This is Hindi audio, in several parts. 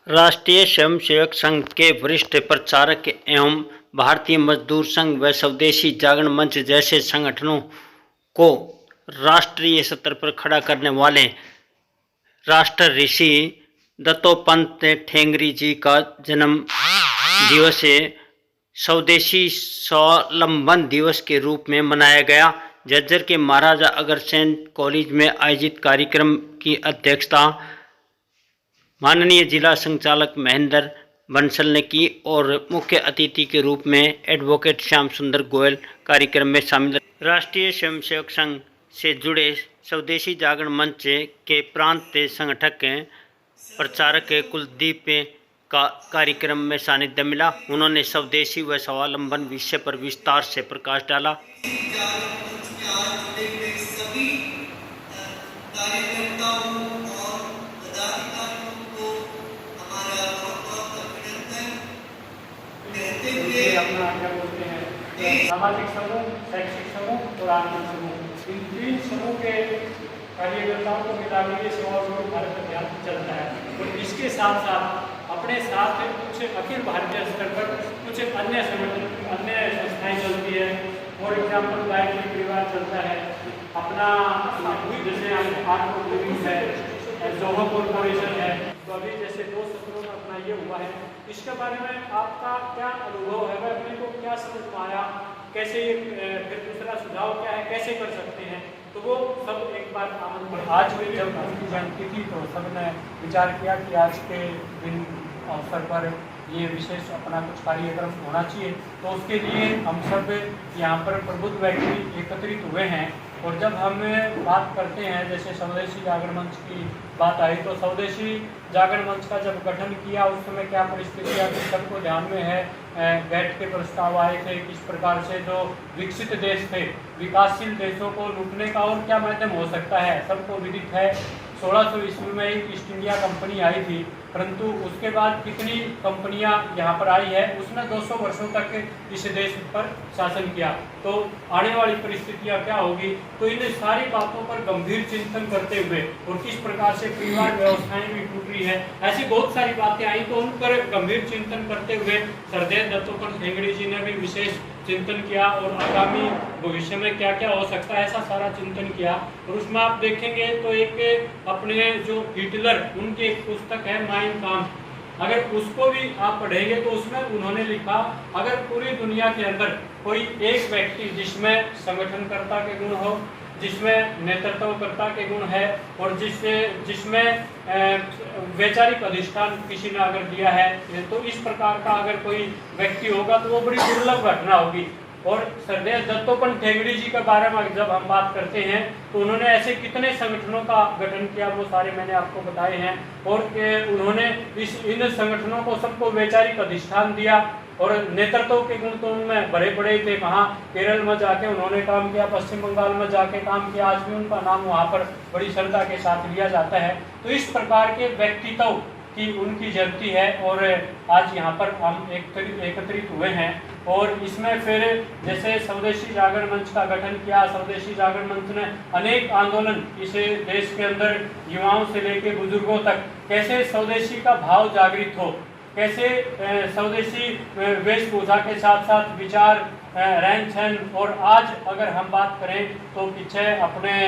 राष्ट्रीय स्वयंसेवक संघ के वरिष्ठ प्रचारक एवं भारतीय मजदूर संघ व स्वदेशी जागरण मंच जैसे संगठनों को राष्ट्रीय स्तर पर खड़ा करने वाले राष्ट्र ऋषि दत्तोपंत ठेंगड़ी जी का जन्म दिवस स्वदेशी स्वावलंबन दिवस के रूप में मनाया गया। झज्जर के महाराजा अग्रसेन कॉलेज में आयोजित कार्यक्रम की अध्यक्षता माननीय जिला संचालक महेंद्र बंसल ने की और मुख्य अतिथि के रूप में एडवोकेट श्याम सुंदर गोयल कार्यक्रम में शामिल। राष्ट्रीय स्वयंसेवक संघ से जुड़े स्वदेशी जागरण मंच के प्रांत संगठक प्रचारक कुलदीप का कार्यक्रम में सानिध्य मिला। उन्होंने स्वदेशी व स्वावलंबन विषय पर विस्तार से प्रकाश डाला। अपना क्या बोलते हैं सामाजिक समूह, शैक्षिक समूह और आर्थिक समूह, इन तीन समूह के कार्यकर्ताओं को मिला के सेवा स्वरूप भारत अभियान चलता है। और इसके साथ साथ अपने साथ कुछ अखिल भारतीय स्तर पर कुछ अन्य संगठन, अन्य संस्थाएं चलती है। फॉर एग्जाम्पल गायत्री परिवार चलता है अपना, जैसे आर्ट लिविंग है, जोहो कॉर्पोरेशन है। तो अभी जैसे 2 सत्रों में अपना ये हुआ है। इसके बारे में आपका क्या अनुभव है, वह अपने को क्या समझ में आया, कैसे फिर दूसरा सुझाव क्या है, कैसे कर सकते हैं, तो वो सब एक बार आमंत्रण। आज भी जब उनकी जयंती थी तो सबने विचार किया कि आज के दिन अवसर पर ये विशेष अपना कुछ कार्यक्रम होना चाहिए। तो उसके लिए हम सब यहाँ पर प्रबुद्ध व्यक्ति एकत्रित हुए हैं। और जब हम बात करते हैं, जैसे स्वदेशी जागरण मंच की बात आई, तो स्वदेशी जागरण मंच का जब गठन किया उस समय क्या परिस्थितियाँ थी सबको ध्यान में है। बैठ के प्रस्ताव आए थे किस प्रकार से जो विकसित देश थे, विकासशील देशों को लूटने का और क्या माध्यम हो सकता है। सबको विदित है 1600 ईस्वी में एक ईस्ट इंडिया कंपनी आई थी, परंतु उसके बाद कितनी कंपनियां यहाँ पर आई है, उसने 200 वर्षों तक इस देश पर शासन किया। तो आने वाली परिस्थितियां क्या होगी, तो इन सारी बातों पर गंभीर चिंतन करते हुए और किस प्रकार से परिवार व्यवस्थाएं भी टूट रही है, ऐसी बहुत सारी बातें आई। तो उन पर गंभीर चिंतन करते हुए सरदेव दत्तोपंत ठेंगड़ी जी ने भी विशेष चिंतन किया और आगामी भविष्य में क्या क्या हो सकता है ऐसा सारा चिंतन किया। और उसमें आप देखेंगे तो एक अपने जो हिटलर, उनकी एक पुस्तक है माइन काम्फ, अगर उसको भी आप पढ़ेंगे तो उसमें उन्होंने लिखा, अगर पूरी दुनिया के अंदर कोई एक व्यक्ति जिसमें संगठनकर्ता के गुण हो, जिसमें नेतृत्वकर्ता के गुण है और जिसमें वैचारिक अधिष्ठान किसी ने अगर दिया है, तो इस प्रकार का अगर कोई व्यक्ति होगा तो वो बड़ी दुर्लभ घटना होगी। और सरदेव दत्तोपंत ठेंगड़ी जी के बारे में जब हम बात करते हैं तो उन्होंने ऐसे कितने संगठनों का गठन किया, वो सारे मैंने आपको बताए हैं। और उन्होंने इन संगठनों को सबको वैचारिक अधिष्ठान दिया और नेतृत्व के गुण तो उनमें भरे पड़े थे। कहाँ केरल में जाके उन्होंने काम किया, पश्चिम बंगाल में जाके काम किया, आज भी उनका नाम वहाँ पर बड़ी श्रद्धा के साथ लिया जाता है। तो इस प्रकार के व्यक्तित्व की उनकी जयंती है और आज यहाँ पर हम एकत्रित हुए हैं। और इसमें फिर जैसे स्वदेशी जागरण मंच का गठन किया, स्वदेशी जागरण मंच ने अनेक आंदोलन इस देश के अंदर युवाओं से लेकर बुजुर्गों तक कैसे स्वदेशी का भाव जागृत हो, कैसे स्वदेशी वेशभूषा के साथ साथ विचार, रहन सहन। और आज अगर हम बात करें तो पीछे अपने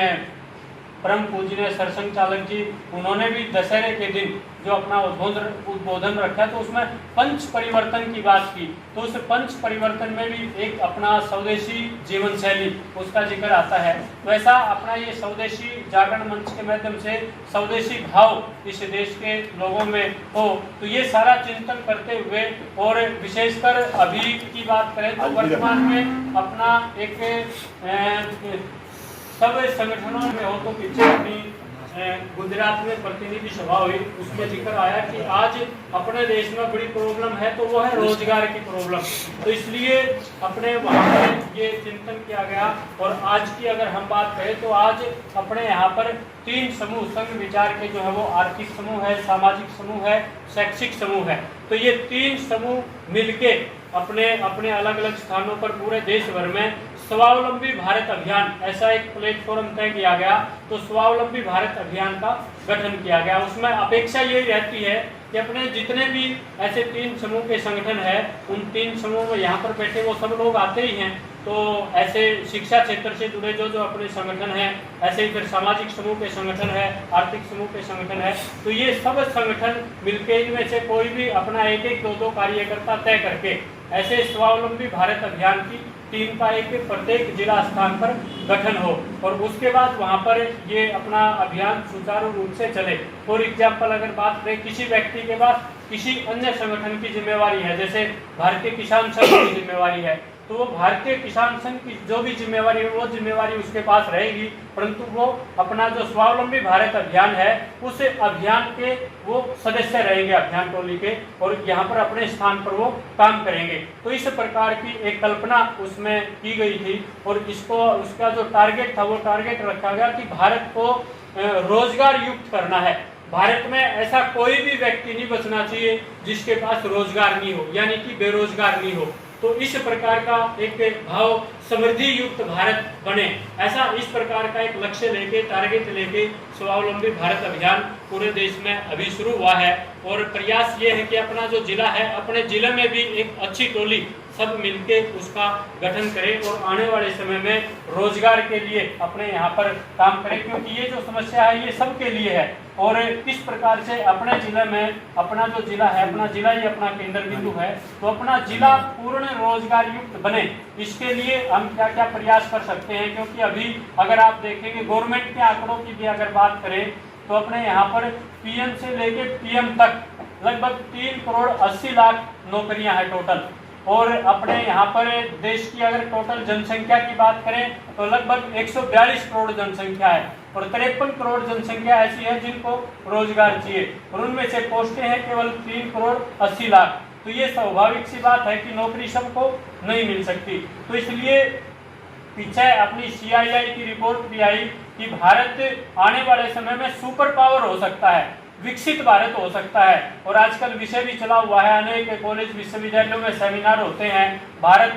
परम पूजनीय सरसंघ चालक जी, उन्होंने भी दशहरे के दिन जो अपना उद्बोधन रखा तो उसमें पंच परिवर्तन की बात की। तो उस पंच परिवर्तन में भी एक अपना स्वदेशी जीवन शैली उसका जिक्र आता है। वैसा अपना ये स्वदेशी जागरण मंच के माध्यम से स्वदेशी भाव इस देश के लोगों में हो, तो ये सारा चिंतन करते हुए और विशेषकर अभी की बात करें तो वर्तमान में अपना एक सब संगठनों में हो, तो पीछे अपनी गुजरात में प्रतिनिधि सभा हुई, उसमें जिक्र आया कि आज अपने देश में बड़ी प्रॉब्लम है तो वो है रोजगार की प्रॉब्लम। तो इसलिए अपने वहाँ पर ये चिंतन किया गया। और आज की अगर हम बात करें तो आज अपने यहाँ पर 3 समूह संघ विचार के जो है वो आर्थिक समूह है, सामाजिक समूह है, शैक्षिक समूह है। तो ये 3 समूह मिलके अपने अपने अलग अलग स्थानों पर पूरे देश भर में स्वावलंबी भारत अभियान, ऐसा एक प्लेटफॉर्म तय किया गया। तो स्वावलंबी भारत अभियान का गठन किया गया। उसमें अपेक्षा यही रहती है कि अपने जितने भी ऐसे 3 समूह के संगठन है, उन 3 समूह में यहाँ पर बैठे वो सब लोग आते ही हैं। तो ऐसे शिक्षा क्षेत्र से जुड़े जो अपने संगठन हैं, ऐसे ही फिर सामाजिक समूह के संगठन है, आर्थिक समूह के संगठन है, तो ये सब संगठन मिलकर इनमें से कोई भी अपना 1-1, 2-2 कार्यकर्ता तय करके ऐसे स्वावलंबी भारत अभियान की टीम का एक प्रत्येक जिला स्थान पर गठन हो और उसके बाद वहाँ पर ये अपना अभियान सुचारू रूप से चले। फॉर एग्जाम्पल अगर बात करें, किसी व्यक्ति के पास किसी अन्य संगठन की जिम्मेवारी है, जैसे भारतीय किसान संघ की जिम्मेवारी है, तो वो भारतीय किसान संघ की जो भी जिम्मेवारी है वो जिम्मेवारी उसके पास रहेगी, परंतु वो अपना जो स्वावलंबी भारत अभियान है उस अभियान के वो सदस्य रहेंगे अभियान टोली के, और यहाँ पर अपने स्थान पर वो काम करेंगे। तो इस प्रकार की एक कल्पना उसमें की गई थी और इसको उसका जो टारगेट था वो टारगेट रखा गया कि भारत को रोजगार युक्त करना है। भारत में ऐसा कोई भी व्यक्ति नहीं बचना चाहिए जिसके पास रोजगार नहीं हो, यानी कि बेरोजगार नहीं हो। तो इस प्रकार का एक भाव समृद्धि युक्त भारत बने, ऐसा इस प्रकार का एक लक्ष्य लेके, टारगेट लेके स्वावलंबी भारत अभियान पूरे देश में अभी शुरू हुआ है। और प्रयास ये है कि अपना जो जिला है, अपने जिले में भी एक अच्छी टोली सब मिलके उसका गठन करें और आने वाले समय में रोजगार के लिए अपने यहाँ पर काम करें, क्योंकि ये जो समस्या है ये सबके लिए है। और किस प्रकार से अपने जिले में, अपना जो जिला है, अपना जिला ही अपना केंद्र बिंदु है, तो अपना जिला पूर्ण रोजगार युक्त बने, इसके लिए हम क्या क्या प्रयास कर सकते हैं। क्योंकि अभी अगर आप देखेंगे गवर्नमेंट के आंकड़ों की भी अगर बात करें तो अपने यहाँ पर पीएम से लेके पीएम तक लगभग 3 करोड़ 80 लाख नौकरियां हैं टोटल। और अपने यहाँ पर देश की अगर टोटल जनसंख्या की बात करें तो लगभग 142 करोड़ जनसंख्या है और 53 करोड़ जनसंख्या ऐसी है जिनको रोजगार चाहिए, और उनमें से पोस्टें हैं केवल 3 करोड़ 80 लाख। तो ये स्वाभाविक सी बात है कि नौकरी सबको नहीं मिल सकती। तो इसलिए पीछे अपनी CII की रिपोर्ट भी आई कि भारत आने वाले समय में सुपर पावर हो सकता है, विकसित भारत हो सकता है। और आजकल विषय भी चला हुआ है, अनेक कॉलेज विश्वविद्यालयों में सेमिनार होते हैं, भारत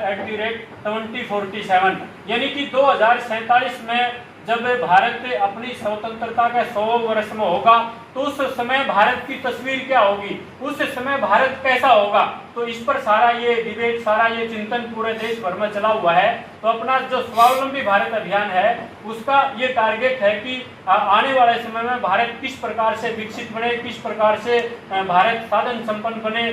@2047, यानी कि 2047 में जब भारत अपनी स्वतंत्रता के 100 वर्ष में होगा तो उस समय भारत की तस्वीर क्या होगी, उस समय भारत कैसा होगा। तो इस पर सारा ये डिबेट, सारा ये चिंतन पूरे देश भर में चला हुआ है। तो अपना जो स्वावलंबी भारत अभियान है उसका ये टारगेट है कि आने वाले समय में भारत किस प्रकार से विकसित बने, किस प्रकार से भारत साधन संपन्न बने,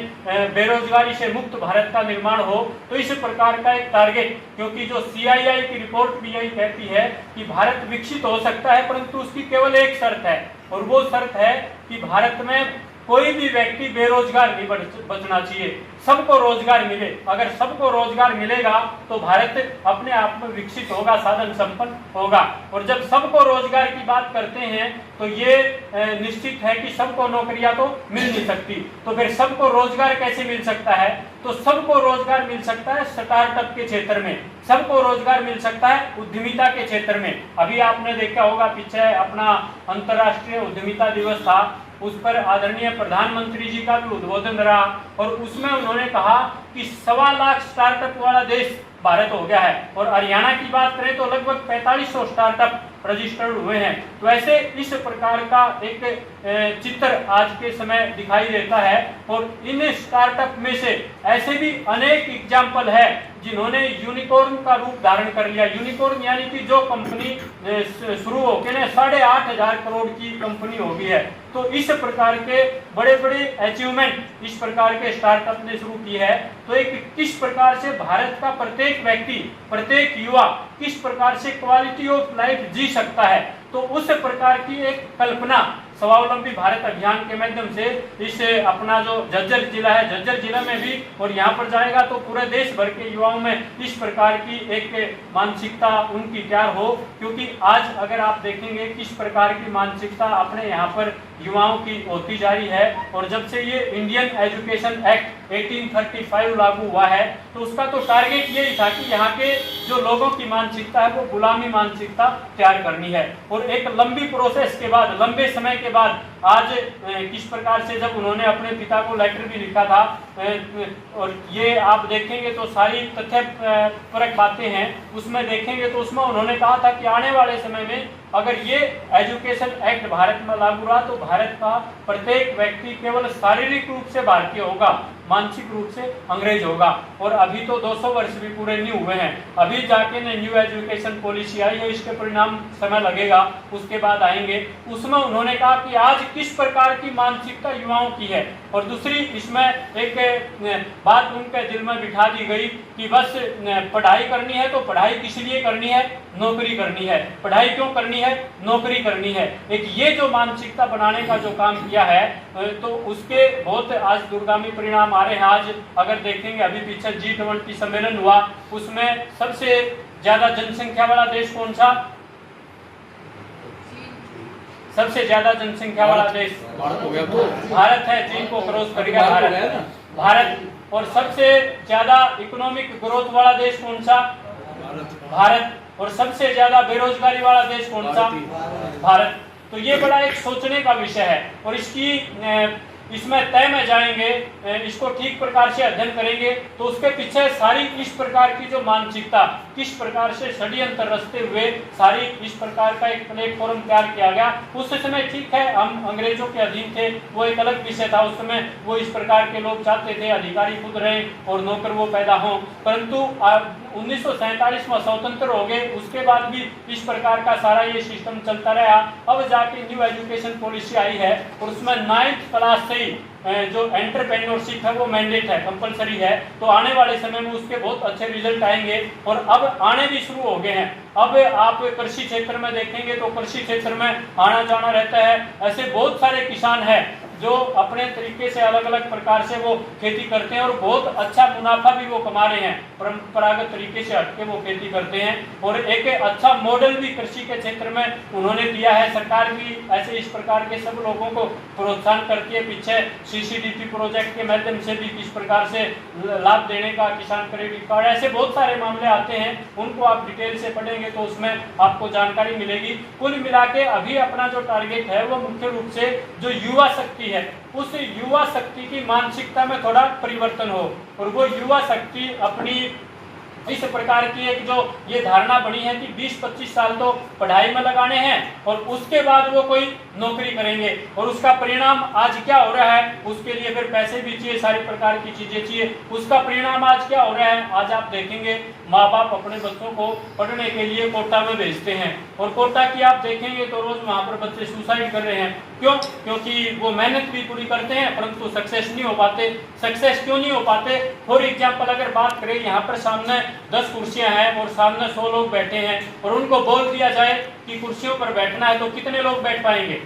बेरोजगारी से मुक्त भारत का निर्माण हो। तो इस प्रकार का एक टारगेट, क्योंकि जो CII की रिपोर्ट भी यही कहती है कि भारत विकसित हो सकता है, परंतु उसकी केवल एक शर्त है, और वो शर्त है कि भारत में कोई भी व्यक्ति बेरोजगार नहीं बचना चाहिए, सबको रोजगार मिले। अगर सबको रोजगार मिलेगा तो भारत अपने आप में विकसित होगा, साधन संपन्न होगा। और जब सबको रोजगार की बात करते हैं तो ये निश्चित है कि सबको नौकरियां तो मिल नहीं सकती। तो फिर सबको रोजगार कैसे मिल सकता है? तो सबको रोजगार मिल सकता है स्टार्टअप के क्षेत्र में, सबको रोजगार मिल सकता है उद्यमिता के क्षेत्र में। अभी आपने देखा होगा पीछे अपना अंतर्राष्ट्रीय उद्यमिता दिवस था, उस पर आदरणीय प्रधानमंत्री जी का भी उद्बोधन रहा और उसमें उन्होंने कहा कि 1.25 लाख स्टार्टअप वाला देश भारत हो गया है। और हरियाणा की बात करें तो लगभग 4500 स्टार्टअप रजिस्टर्ड हुए हैं। तो ऐसे इस प्रकार का एक चित्र आज के समय दिखाई देता है। और इन स्टार्टअप में से ऐसे भी अनेक एग्जाम्पल है जिन्होंने यूनिकॉर्न का रूप धारण कर लिया। यूनिकॉर्न यानी कि जो कंपनी शुरू होकर 8,500 करोड़ की कंपनी हो गई है। तो इस प्रकार के बड़े बड़े अचीवमेंट इस प्रकार के स्टार्टअप ने शुरू की है। तो एक किस प्रकार से भारत का प्रत्येक व्यक्ति, प्रत्येक युवा किस प्रकार से क्वालिटी ऑफ लाइफ जी सकता है, तो उस प्रकार की एक कल्पना स्वावलंबी भारत अभियान के माध्यम से इस अपना जो झज्जर जिला है, झज्जर जिला में भी और यहाँ पर जाएगा तो पूरे देश भर के युवाओं में इस प्रकार की एक मानसिकता उनकी तैयार हो। क्योंकि आज अगर आप देखेंगे किस प्रकार की मानसिकता अपने यहाँ पर युवाओं की होती जा रही है। और जब से ये इंडियन एजुकेशन एक्ट 1835 लागू हुआ है तो उसका तो टारगेट यही था कि यहाँ के जो लोगों की मानसिकता है वो गुलामी मानसिकता तैयार करनी है। और एक लंबी प्रोसेस के बाद, लंबे समय के बाद आज किस प्रकार से जब उन्होंने अपने पिता को लेटर भी लिखा था, और ये आप देखेंगे तो सारी तथ्य परक बातें हैं, उसमें देखेंगे तो उसमें उन्होंने कहा था कि आने वाले समय में अगर ये एजुकेशन एक्ट भारत में लागू रहा तो भारत का प्रत्येक व्यक्ति केवल शारीरिक रूप से भारतीय होगा, मानसिक रूप से अंग्रेज होगा। और अभी तो 200 वर्ष भी पूरे नहीं हुए हैं, अभी जाके न्यू एजुकेशन पॉलिसी आई है, इसके परिणाम समय लगेगा, उसके बाद आएंगे। उसमें उन्होंने कहा कि आज किस प्रकार की मानसिकता युवाओं की है, और दूसरी इसमें एक बात उनके दिल में बिठा दी गई कि बस पढ़ाई करनी है तो पढ़ाई किस लिए करनी है, नौकरी करनी है। पढ़ाई क्यों करनी है, नौकरी करनी है। एक ये जो मानसिकता बनाने का जो काम किया है, तो उसके बहुत आज दूरगामी परिणाम आ रहे हैं। आज अगर देखेंगे अभी पीछे G20 सम्मेलन हुआ, उसमें सबसे ज्यादा जनसंख्या वाला देश कौन सा, सबसे ज्यादा जनसंख्या वाला देश भारत हो गया, तो भारत है, चीन को क्रॉस करेगा भारत। और सबसे ज्यादा इकोनॉमिक ग्रोथ वाला देश कौन सा, भारत। और सबसे ज्यादा बेरोजगारी वाला देश कौन सा, भारत। तो ये बड़ा एक सोचने का विषय है, और इसमें तय में जाएंगे, इसको ठीक प्रकार से अध्ययन करेंगे तो उसके पीछे सारी इस प्रकार की जो मानसिकता, किस प्रकार से षड्यंत्र रचते हुए सारी इस प्रकार का एक प्लेटफॉर्म तैयार किया गया। उस समय ठीक है हम अंग्रेजों के अधीन थे, वो एक अलग विषय था, उस समय वो इस प्रकार के लोग चाहते थे अधिकारी खुद रहे और नौकर वो पैदा हों, परंतु 1947 में स्वतंत्र हो गए, उसके बाद भी इस प्रकार का सारा ये सिस्टम चलता रहा। अब जाके न्यू एजुकेशन पॉलिसी आई है, और उसमें 9th क्लास से जो एंटरप्रेन्योरशिप है वो मैंडेट है, कंपलसरी है। तो आने वाले समय में उसके बहुत अच्छे रिजल्ट आएंगे, और अब आने भी शुरू हो गए हैं। अब आप कृषि क्षेत्र में देखेंगे तो कृषि क्षेत्र में आना जाना रहता है। ऐसे बहुत सारे किसान हैं जो अपने तरीके से अलग अलग प्रकार से वो खेती करते हैं, और बहुत अच्छा मुनाफा भी वो कमा रहे हैं। परंपरागत तरीके से हटके वो खेती करते हैं, और एक अच्छा मॉडल भी कृषि के क्षेत्र में उन्होंने दिया है। सरकार भी ऐसे इस प्रकार के सब लोगों को प्रोत्साहन करती है। पीछे CCDP प्रोजेक्ट के माध्यम से भी किस प्रकार से लाभ देने का, किसान क्रेडिट कार्ड, ऐसे बहुत सारे मामले आते हैं, उनको आप डिटेल से पढ़ेंगे तो उसमें आपको जानकारी मिलेगी। कुल मिला के अभी अपना जो टारगेट है वो मुख्य रूप से जो युवा शक्ति है, उस युवा शक्ति की मानसिकता में थोड़ा परिवर्तन हो, और वो युवा शक्ति अपनी इस प्रकार की एक जो ये धारणा बनी है कि 20-25 साल तो पढ़ाई में लगाने हैं और उसके बाद वो कोई नौकरी करेंगे, और उसका परिणाम आज क्या हो रहा है, उसके लिए फिर पैसे भी चाहिए, सारी प्रकार की चीजें चाहिए। उसका परिणाम आज क्या हो रहा है, आज आप देखेंगे माँ बाप अपने बच्चों को पढ़ने के लिए कोटा में भेजते हैं, और कोटा की आप देखेंगे तो रोज वहाँ पर बच्चे सुसाइड कर रहे हैं। क्यों? क्योंकि वो मेहनत भी पूरी करते हैं परंतु सक्सेस नहीं हो पाते। सक्सेस क्यों नहीं हो पाते? फॉर एग्जाम्पल अगर बात करें, यहाँ पर सामने 10 कुर्सियां हैं और सामने 100 लोग बैठे हैं, और उनको बोल दिया जाए कि कुर्सियों पर बैठना है, तो कितने लोग बैठ पाएंगे?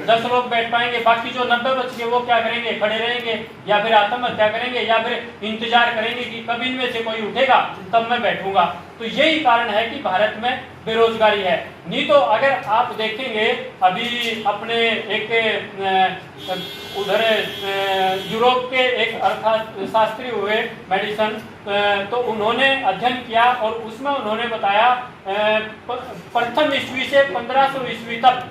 10 लोग बैठ पाएंगे। बाकी जो 90 बच गए वो क्या करेंगे? खड़े रहेंगे, या फिर आत्महत्या करेंगे, या फिर इंतजार करेंगे कि कब इनमें से कोई उठेगा तब मैं बैठूंगा। तो यही कारण है कि भारत में बेरोजगारी है। नहीं तो अगर आप देखेंगे अभी अपने एक उधर यूरोप के एक अर्थशास्त्री हुए मेडिसन, तो उन्होंने अध्ययन किया और उसमें उन्होंने बताया प्रथम ईस्वी से 1500 ईस्वी तक,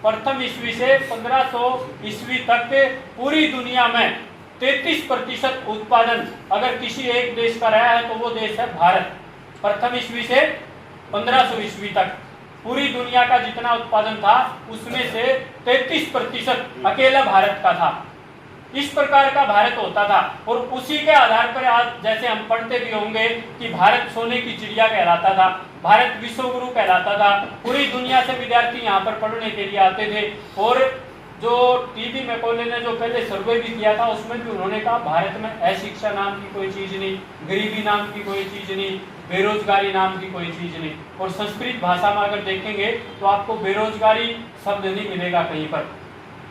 प्रथम ईस्वी से 1500 ईस्वी तक पूरी दुनिया में 33% उत्पादन अगर किसी एक देश का रहा है तो वो देश है भारत। प्रथम ईस्वी से 1500 ईस्वी तक पूरी दुनिया का जितना उत्पादन था उसमें से 33% अकेला भारत का था। इस प्रकार का भारत होता था, और उसी के आधार पर आज जैसे हम पढ़ते भी होंगे कि भारत सोने की चिड़िया कहलाता था, भारत विश्वगुरु कहलाता था। पूरी दुनिया से विद्यार्थी यहाँ पर पढ़ने के लिए आते थे। और जो टीबी मैकॉले ने जो पहले सर्वे भी किया था उसमें भी उन्होंने कहा भारत में अशिक्षा नाम की कोई चीज नहीं, गरीबी नाम की कोई चीज नहीं, बेरोजगारी नाम की कोई चीज नहीं। और संस्कृत भाषा में अगर देखेंगे तो आपको बेरोजगारी शब्द नहीं मिलेगा कहीं पर।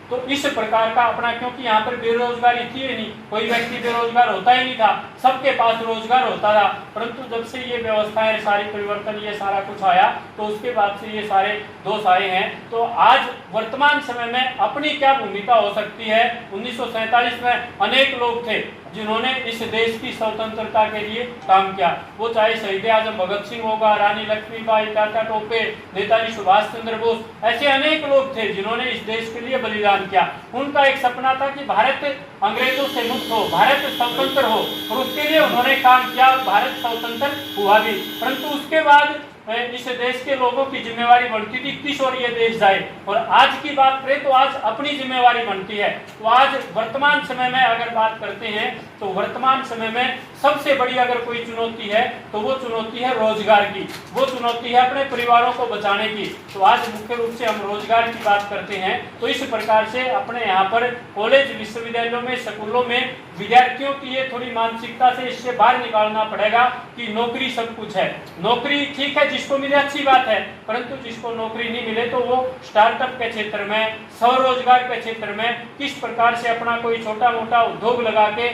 तो इस प्रकार का अपना, क्योंकि यहाँ पर बेरोजगारी थी ही नहीं, कोई व्यक्ति बेरोजगार होता ही नहीं था, सबके पास रोजगार होता था। परंतु जब से ये व्यवस्थाएं सारी परिवर्तन ये सारा कुछ आया तो उसके बाद से ये सारे दोष आए हैं। तो आज वर्तमान समय में अपनी क्या भूमिका हो सकती है? 1947 में अनेक लोग थे जिन्होंने इस देश की स्वतंत्रता के लिए काम किया। वो चाहे शहीद आजम भगत सिंह होगा, रानी लक्ष्मीबाई, टाटा टोपे, नेताजी सुभाष चंद्र बोस, ऐसे अनेक लोग थे जिन्होंने इस देश के लिए बलिदान योगदान किया। उनका एक सपना था कि भारत अंग्रेजों से मुक्त हो, भारत स्वतंत्र हो, और उसके लिए उन्होंने काम किया, भारत स्वतंत्र हुआ भी। परंतु उसके बाद इस देश के लोगों की जिम्मेवारी बनती थी किस ओर ये देश जाए। और आज की बात करें तो आज अपनी जिम्मेवारी बनती है। तो आज वर्तमान समय में अगर बात करते हैं तो वर्तमान समय में सबसे बड़ी अगर कोई चुनौती है तो वो चुनौती है रोजगार की, वो चुनौती है अपने परिवारों को बचाने की। तो आज मुख्य रूप से हम रोजगार की बात करते हैं। तो इस प्रकार से अपने यहाँ पर कॉलेज, विश्वविद्यालयों में, स्कूलों में विद्यार्थियों की ये थोड़ी मानसिकता से इससे बाहर निकालना पड़ेगा कि नौकरी सब कुछ है। नौकरी ठीक है, जिसको मिले अच्छी बात है, परंतु जिसको नौकरी नहीं मिले तो वो स्टार्टअप के क्षेत्र में, स्वरोजगार के क्षेत्र में किस प्रकार से अपना कोई छोटा मोटा उद्योग लगा के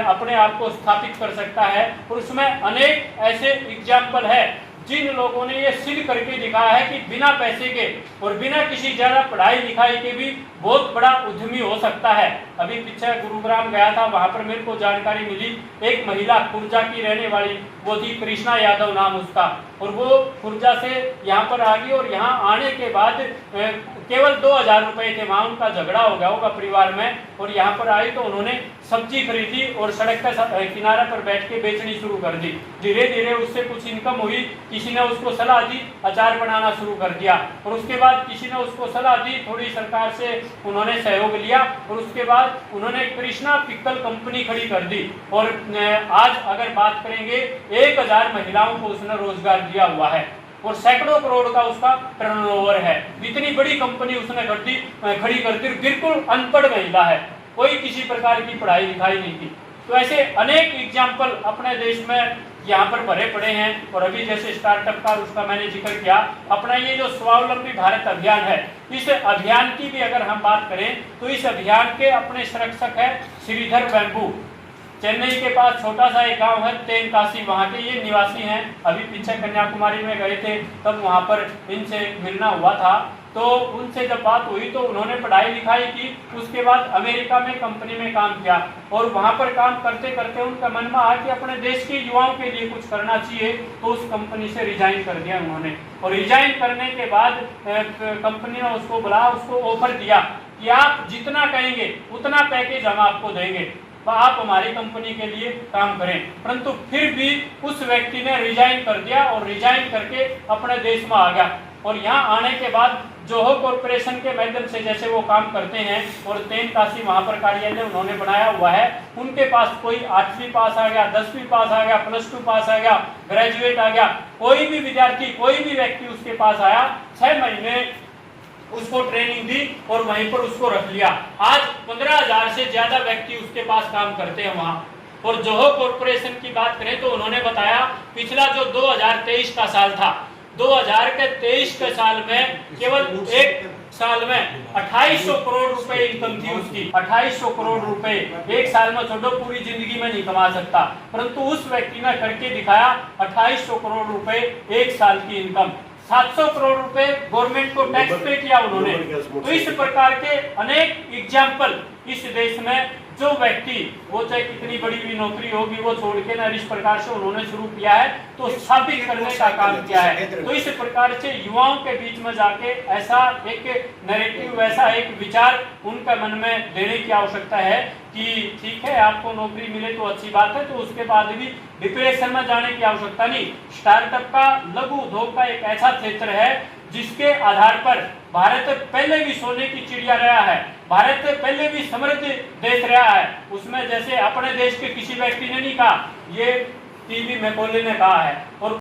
अपने आप को स्थापित कर सकता है। और उसमें अनेक ऐसे एग्जाम्पल है जिन लोगों ने ये सिद्ध करके दिखाया है कि बिना पैसे के और बिना किसी ज्यादा पढ़ाई लिखाई के भी बहुत बड़ा उद्यमी हो सकता है। अभी पीछे गुरुग्राम गया था, वहां पर मेरे को जानकारी मिली, एक महिला खुर्जा की रहने वाली, वो थी कृष्णा यादव नाम उसका, और वो खुर्जा से यहाँ पर आ गई। और यहाँ आने के बाद केवल 2000 रुपए थे, वहां उनका झगड़ा हो गया होगा परिवार में, और यहाँ पर आई तो उन्होंने सब्जी खरीदी और सड़क के किनारे पर बैठ के बेचनी शुरू कर दी। धीरे धीरे उससे कुछ इनकम हुई, किसी ने उसको सलाह दी, अचार बनाना शुरू कर दिया, और उसके बाद किसी ने उसको सलाह दी, थोड़ी सरकार से उन्होंने सहयोग लिया, और उसके बाद उन्होंने कृष्णा पिकल कंपनी खड़ी कर दी। और आज अगर बात करेंगे 1000 महिलाओं को उसने रोजगार दिया हुआ है, और सैकड़ों करोड़ का उसका टर्नओवर है। इतनी बड़ी कंपनी उसने खड़ी कर दी, बिल्कुल अनपढ़ महिला है, कोई किसी प्रकार की पढ़ाई लिखाई नहीं थी। तो ऐसे अनेक एग्जाम्पल अपने देश में यहाँ पर भरे पड़े हैं। और अभी जैसे स्टार्टअप का उसका मैंने जिक्र किया, अपना ये जो स्वावलंबी भारत अभियान है, इस अभियान की भी अगर हम बात करें तो इस अभियान के अपने संरक्षक है श्रीधर वेम्बू। चेन्नई के पास छोटा सा एक गांव है तेनकासी, वहाँ के ये निवासी हैं। अभी पीछे कन्याकुमारी में गए थे, तब वहाँ पर इनसे मिलना हुआ था। तो उनसे जब बात हुई तो उन्होंने पढ़ाई लिखाई की, उसके बाद अमेरिका में कंपनी में काम किया, और वहाँ पर काम करते करते उनका मन में आया कि अपने देश के युवाओं के लिए कुछ करना चाहिए। तो उस कंपनी से रिजाइन कर दिया उन्होंने, और रिजाइन करने के बाद कंपनी ने उसको बुलाया, उसको ऑफर दिया कि आप जितना कहेंगे उतना पैकेज हम आपको देंगे, आप हमारी कंपनी के लिए काम करें। परंतु फिर भी उस व्यक्ति ने रिजाइन कर दिया, और रिजाइन करके अपने देश में आ गया। और यहाँ आने के बाद जोहो कॉर्पोरेशन के माध्यम से जैसे वो काम करते हैं, और तेनकासी वहाँ पर कार्यालय उन्होंने बनाया हुआ है। उनके पास कोई 8वीं पास आ गया, 10वीं पास आ गया, +2 पास आ गया, ग्रेजुएट आ गया, कोई भी विद्यार्थी, कोई भी व्यक्ति उसके पास आया, 6 महीने उसको ट्रेनिंग दी और वहीं पर उसको रख लिया। आज 15,000 से ज्यादा व्यक्ति उसके पास काम करते हैं वहाँ। और जोहो कॉर्पोरेशन की बात करें तो उन्होंने बताया पिछला जो 2023 का साल था, 2023 के साल में केवल एक साल में 2800 करोड़ रुपए इनकम थी उसकी। 2800 करोड़ रुपए एक साल में, छोड़ो पूरी जिंदगी में नहीं कमा सकता, परंतु उस व्यक्ति ने करके दिखाया। 2800 करोड़ रुपए एक साल की इनकम, 700 करोड़ रुपए गवर्नमेंट को टैक्स पे किया उन्होंने। तो इस प्रकार के अनेक एग्जाम्पल इस देश में, जो व्यक्ति वो चाहे कितनी बड़ी भी नौकरी होगी वो छोड़ के ना इस प्रकार से उन्होंने शुरू किया है, तो साबित करने का काम किया है। तो इस प्रकार से युवाओं के बीच में जाके ऐसा एक नैरेटिव, ऐसा एक विचार उनका मन में देने की आवश्यकता है कि ठीक है आपको नौकरी मिले तो अच्छी बात है, तो उसके बाद भी डिप्रेशन में जाने की आवश्यकता नहीं। स्टार्टअप का, लघु उद्योग का एक ऐसा क्षेत्र है जिसके आधार पर भारत पहले भी सोने की चिड़िया रहा है, भारत पहले भी समृद्ध देश रहा है। उसमें जैसे अपने देश के किसी व्यक्ति ने नहीं कहा, ये टीवी मैकॉले ने कहा है। और